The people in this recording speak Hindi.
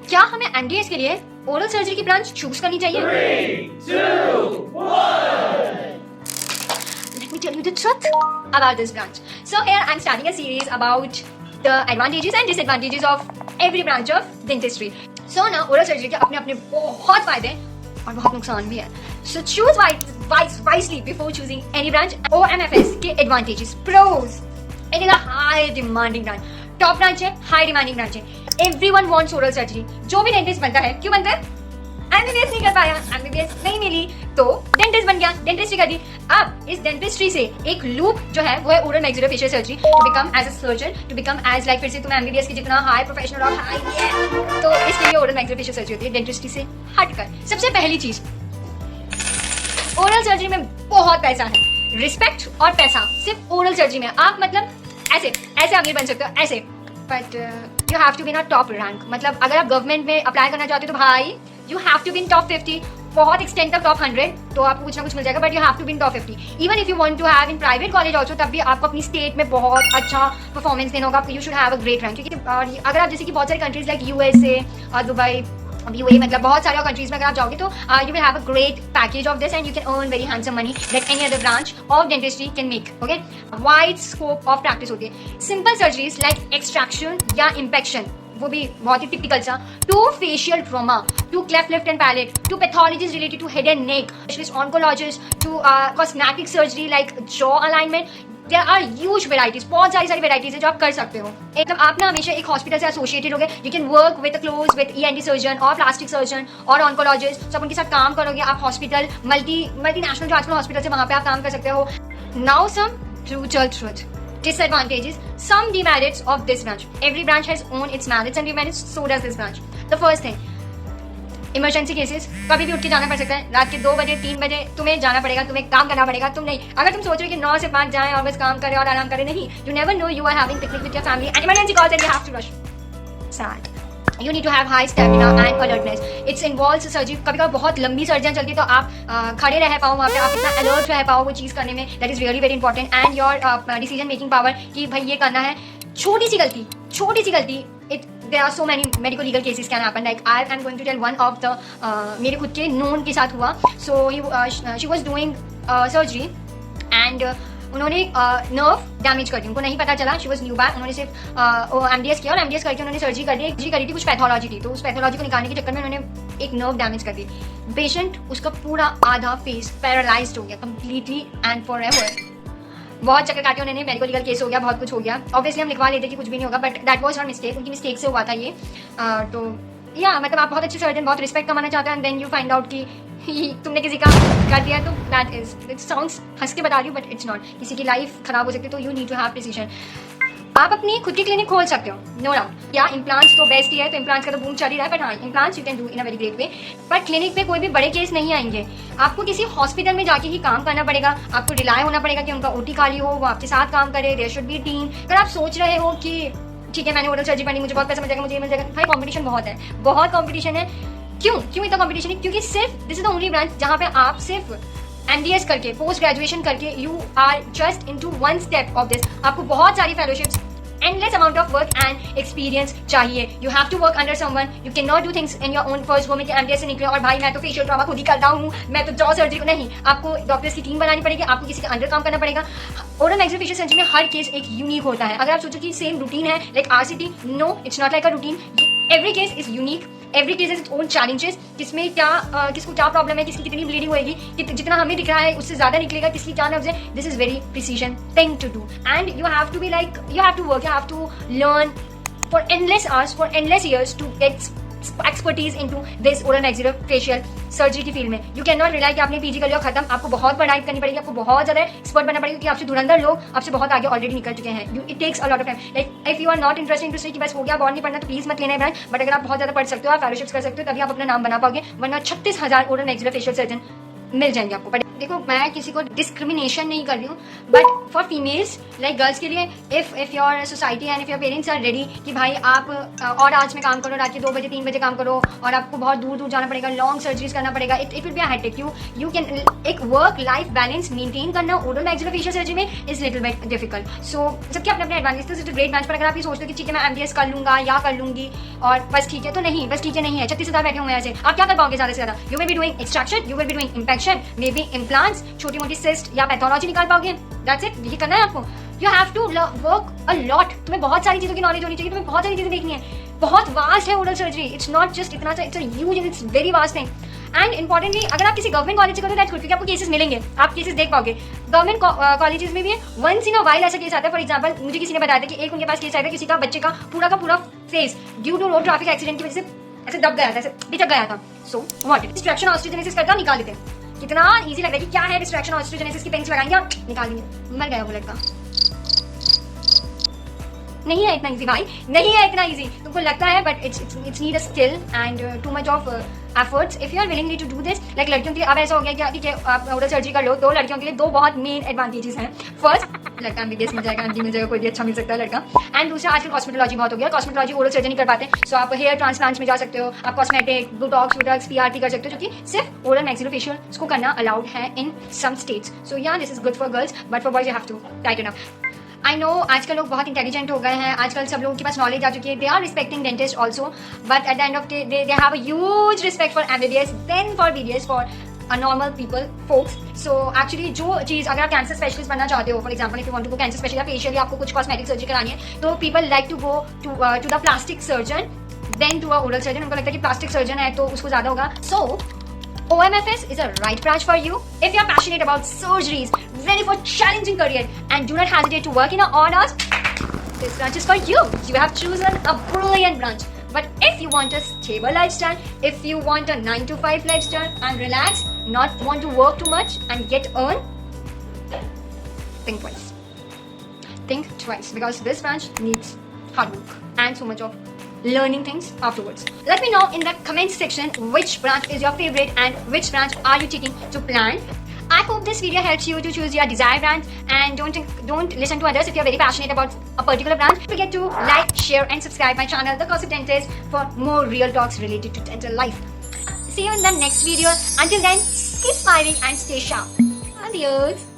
क्या हमें एमडीएस के लिए ओरल सर्जरी की ब्रांच चूज करनी चाहिए? 3, 2, 1. Let me tell you the truth about this branch. So here I'm starting a series about the advantages and disadvantages of every branch of dentistry. So now oral surgery के अपने अपने बहुत फायदे और बहुत नुकसान भी है. So choose wisely before choosing any branch. OMFS के advantages, pros. It is a high demanding branch. Top branch है, high demanding branch है. Everyone wants oral surgery. जो भी डेंटिस्ट बनता है, क्यों बनता है? एमबीबीएस नहीं कर पाया, एमबीबीएस नहीं मिली तो डेंटिस्ट बन गया, डेंटिस्ट्री कर दी. अब इस डेंटिस्ट्री से एक लूप जो है वो है oral maxillofacial surgery to become as a surgeon, to become as like फिर से तुम एमबीबीएस की जितना हाई प्रोफेशनल और हाई है तो इसके लिए ओरल मैक्सिलोफेशियल सर्जरी होती है डेंटिस्ट्री से हटकर. सबसे पहली चीज, ओरल सर्जरी में बहुत पैसा है. रिस्पेक्ट और पैसा सिर्फ ओरल सर्जरी में. आप मतलब ऐसे ऐसे अमीर बन सकते हो ऐसे, but you have to be not top rank. मतलब अगर आप गवर्नमेंट में अप्लाई करना चाहते हो तो भाई you have to be in top 50, बहुत एक्सटेंड तक टॉप 100 तो आपको कुछ ना कुछ मिल जाएगा, but you have to be in top 50. Even if you want to have in private college also, तब भी आपको अपनी स्टेट में बहुत अच्छा परफॉर्मेंस देना होगा. You should have a great rank. क्योंकि अगर आप जैसे कि बहुत सारी कंट्रीज लाइक यूएसए और दुबई, UAE, मतलब बहुत सारे कंट्रीज में अगर आप जाओगे तो you will have a great package of this and you can earn very handsome money that any other branch of dentistry can make. Okay, wide scope of practice होती है. सिंपल सर्जरीज लाइक एक्सट्रैक्शन या इम्पेक्शन, वो भी बहुत ही टिपिकल सा, to facial trauma, to cleft lip and palate, to pathologies related to head and neck, specialist oncologist, to cosmetic surgery like jaw alignment. There are huge varieties, बहुत सारी वेराइटीज है जो आप कर सकते हो. एकदम आप ना हमेशा एक हॉस्पिटल से एसोसिएटेड हो गए. You can work with close with ENT surgeon और प्लास्टिक सर्जन और ऑन्कोलॉजिस्ट. सब उनके साथ काम करोगे आप. हॉस्पिटल मल्टीनेशनल जो आजकल हॉस्पिटल से वहाँ पे आप काम कर सकते हो. Now some brutal truth. Disadvantages, some demerits of this branch. Every branch has own its merits and demerits, so does this branch. The first thing, emergency cases. कभी भी उठ के जाना पड़ सकता है. रात के 2 बजे 3 बजे तुम्हें जाना पड़ेगा, तुम्हें काम करना पड़ेगा. तुम नहीं, अगर तुम सोच रहे हो कि 9 से 5 जाएं और बस काम करें और आराम करें, नहीं. You never know, you are having picnic with your family and emergency calls and you have to rush. Sad. You need to have high stamina and alertness. It involves surgery. कभी कभी बहुत लंबी सर्जरी चलती है तो आप खड़े रह पाओ वहाँ पे, आप इतना अलर्ट रह पाओ वो चीज़ करने में. That is really very important. And your decision making power कि भाई ये करना है. छोटी सी गलती there are so many medical legal cases can happen. Like I am going to tell one of the मेरे खुद के known के साथ हुआ. So she was doing surgery and उन्होंने नर्व डैमेज कर दी. उनको नहीं पता चला. She was new back. उन्होंने सिर्फ एमडीएस किया और एमडीएस करके उन्होंने सर्जरी करी थी. कुछ पैथोलॉजी थी तो उस पैथोलॉजी को निकालने के चक्कर में उन्होंने एक नर्व डैमेज कर दी. पेशेंट उसका पूरा आधा फेस पैरालाइज्ड हो गया कंप्लीटली एंड फॉर एवर. बहुत चक्कर काटे उन्होंने. मेडिकल लीगल केस हो गया, बहुत कुछ हो गया. ऑब्वियसली हम लिखवा लेते कि कुछ भी नहीं होगा, but that was not mistake. उनकी मिस्टेक से हुआ था ये. तो या मतलब आप बहुत अच्छे सर्जन, बहुत रिस्पेक्ट कमाना चाहते हैं and then you find out कि तुमने किसी का कर दिया. तो दैट इज, इट साउंड्स हंस के बता रही हूँ बट इट्स नॉट. किसी की लाइफ खराब हो सकती है तो you need to have precision. आप अपनी खुद की क्लिनिक खोल सकते हो, नो डाउट. या इम्प्लांट्स तो बेस्ट ही है, तो इम्प्लांट्स का तो बूम चल ही रहा है. बट हाँ, implants you can do in a very great way. But clinic पे कोई भी बड़े केस नहीं आएंगे. आपको किसी हॉस्पिटल में जाके ही काम करना पड़ेगा. आपको रिलाय होना पड़ेगा कि उनका OT खाली हो, वो आपके साथ काम करे. There should be team. अगर आप सोच रहे हो कि ठीक है मैंने ओरल सर्जरी पढ़ी, मुझे बहुत पैसा मिल जाएगा, मुझे ये मिल जाएगा, भाई कॉम्पिटिशन बहुत कॉम्पिटिशन है. क्यों इतना कॉम्पिटिशन है? क्योंकि सिर्फ this is the only branch जहाँ पे आप सिर्फ MDS करके, पोस्ट ग्रेजुएशन करके, you are just into one step of this. आपको बहुत सारी fellowships, endless amount of work and experience चाहिए. You have to work under someone. You cannot do things in your own first go में कि MDS से निकले और भाई मैं तो फेशियल ट्रॉमा खुद ही करता हूँ, मैं तो जॉ सर्जरी को नहीं. आपको डॉक्टर्स की टीम बनानी पड़ेगी, आपको किसी के अंडर काम करना पड़ेगा. ओरल मैक्सिलोफेशियल सर्जरी में हर केस एक यूनिक होता है. अगर आप सोचो कि सेम रूटीन है like RCT, no, it's not like a routine. Every case is unique. Every case is its own challenges. किसमें क्या किसको क्या प्रॉब्लम है, किसकी कितनी ब्लीडिंग होगी, जितना हमें दिख रहा है उससे ज्यादा निकलेगा, किसकी क्या नर्व्स है. This is very precision thing to do and you have to be like, you have to work, you have to learn for endless hours, for endless years to get expertise into this oral maxillofacial surgery की फील्ड में. यू कैन नॉट रिलाई कि आपने PG कर लिया खत्म. आपको बहुत पढ़ाई करनी पड़ेगी, आपको बहुत ज्यादा एक्सपर्ट बनना पड़ेगा क्योंकि आपसे धुरंधर लोग आपसे बहुत आगे ऑलरेडी निकल चुके हैं. It takes a lot of time. Like if you are not interested to say कि बस हो गया, और नहीं पढ़ना तो प्लीज मत लेना है ब्रांच. बट अगर आप बहुत ज्यादा पढ़ सकते हो, आप फेलोशिप्स कर सकते हो, तभी आप अपना नाम बना पाओगे. वरना 36,000 ओरल मैक्सिलोफेशियल सर्जन मिल जाएंगे आपको. देखो मैं किसी को डिस्क्रिमिनेशन नहीं कर रही हूँ, but for females like girls के लिए if your society and if your parents are ready कि भाई आप और आज में काम करो, रात के 2 बजे 3 बजे काम करो और आपको बहुत दूर दूर जाना पड़ेगा, लॉन्ग सर्जरीज करना पड़ेगा, it will be a headache. You can एक वर्क लाइफ बैलेंस मेंटेन करना ओरल मैक्सिलोफेशियल सर्जरी में इज लिटिल बिट डिफिकल्ट। सो सबके अपने अपने एडवांटेज, इट ग्रेट मैच। पर अगर आप ये सोचते हो कि ठीक है मैं MBS कर लूंगा या कर लूंगी और बस ठीक है, तो नहीं, बस ठीक है नहीं है। 36,000 बैठे हुए हैं ऐसे, आप क्या कर पाओगे ज़्यादा से ज़्यादा? You will be doing extraction, you will be doing impaction, maybe बी इम्प्लांट्स, छोटी मोटी सिस्ट या पैथोलॉजी निकाल पाओगे। दैट्स इट, यही करना है आपको। You have to work a lot. तुम्हें बहुत सारी चीज़ों की नॉलेज होनी चाहिए, तुम्हें बहुत सारी चीज़ें देखनी है। बहुत वास्ट है oral surgery, it's not just इतना सा, it's a huge, it's very vast thing. And importantly अगर आप किसी गवर्नमेंट कॉलेज से करो दैट्स गुड, क्योंकि आपको केसेस मिलेंगे, आप केसेस देख पाओगे। गवर्नमेंट कॉलेजेस में भी वंस इन अ वाइल ऐसा केस आता है। फॉर एग्जांपल मुझे किसी ने बताया था कि एक उनके पास केस आया था, किसी का बच्चे का पूरा face due to road traffic accident की वजह से ऐसे दब गया था, ऐसे बिचक गया था। सो व्हाट डिस्ट्रैक्शन ऑस्टियोजेनेसिस करता निकाल देते हैं। कितना इजी लग रहा है कि क्या है डिस्ट्रैक्शन ऑस्टियोजेनेसिस की पेंस लगाएंगे और निकाल देंगे, मर गया वो लड़का। नहीं है इतना इजी भाई, नहीं है इतना इजी। तुमको लगता है but it's need a skill and too much of efforts if you are willingly to do this. Like लड़कियों के लिए अब ऐसा हो गया कि ठीक है आप ओरल सर्जरी कर लो, 2 लड़कियों के लिए 2 बहुत मेन एडवांटेजेस हैं। फर्स्ट, लड़का MBBS मिल जाएगा, MD मिल जाएगा, कोई भी अच्छा मिल सकता है लड़का। एंड दूसरा, आजकल कॉस्मेटोलॉजी बहुत हो गया, कॉस्मेटोलॉजी ओरल सर्जरी नहीं कर पाते, सो आप हेयर ट्रांसप्लांट्स में जा सकते हो, आप कॉस्मेटिक, बोटॉक्स, PRP कर सकते हो, जो कि सिर्फ ओरल मैक्सिलोफेशियल इसको करना अलाउड है इन सम स्टेट्स। सो या this is good for girls, but for boys you have to tighten up. I know आजकल लोग बहुत इंटेलिजेंट हो गए हैं, आजकल सब लोगों के पास नॉलेज आ चुकी है, they are respecting dentist also, but at the end of day they have a huge respect for MBBS than for BDS for a normal people folks. So actually जो चीज़ अगर आप कैंसर स्पेशलिस्ट बनना चाहते हो, for example if you want to go cancer specialist या फेशियल या आपको कुछ कॉस्मेटिक सर्जरी करानी है, तो people like to go to the plastic surgeon than to a oral surgeon. उनको लगता है कि प्लास्टिक सर्जन है तो उसको ज़्यादा होगा। सो OMFS is a right branch for you if you are passionate about surgeries, ready for challenging career, and do not hesitate to work in a odd hours. This branch is for you. You have chosen a brilliant branch. But if you want a stable lifestyle, if you want a 9 to 5 lifestyle and relax, not want to work too much and get earn, think twice. Think twice because this branch needs hard work and so much of learning things afterwards. Let me know in the comments section which branch is your favorite and which branch are you taking to plan. I hope this video helps you to choose your desired branch, and don't listen to others if you're very passionate about a particular branch. Don't forget to like, share and subscribe my channel The Gossip Dentist for more real talks related to dental life. See you in the next video. Until then, keep smiling and stay sharp. Adios.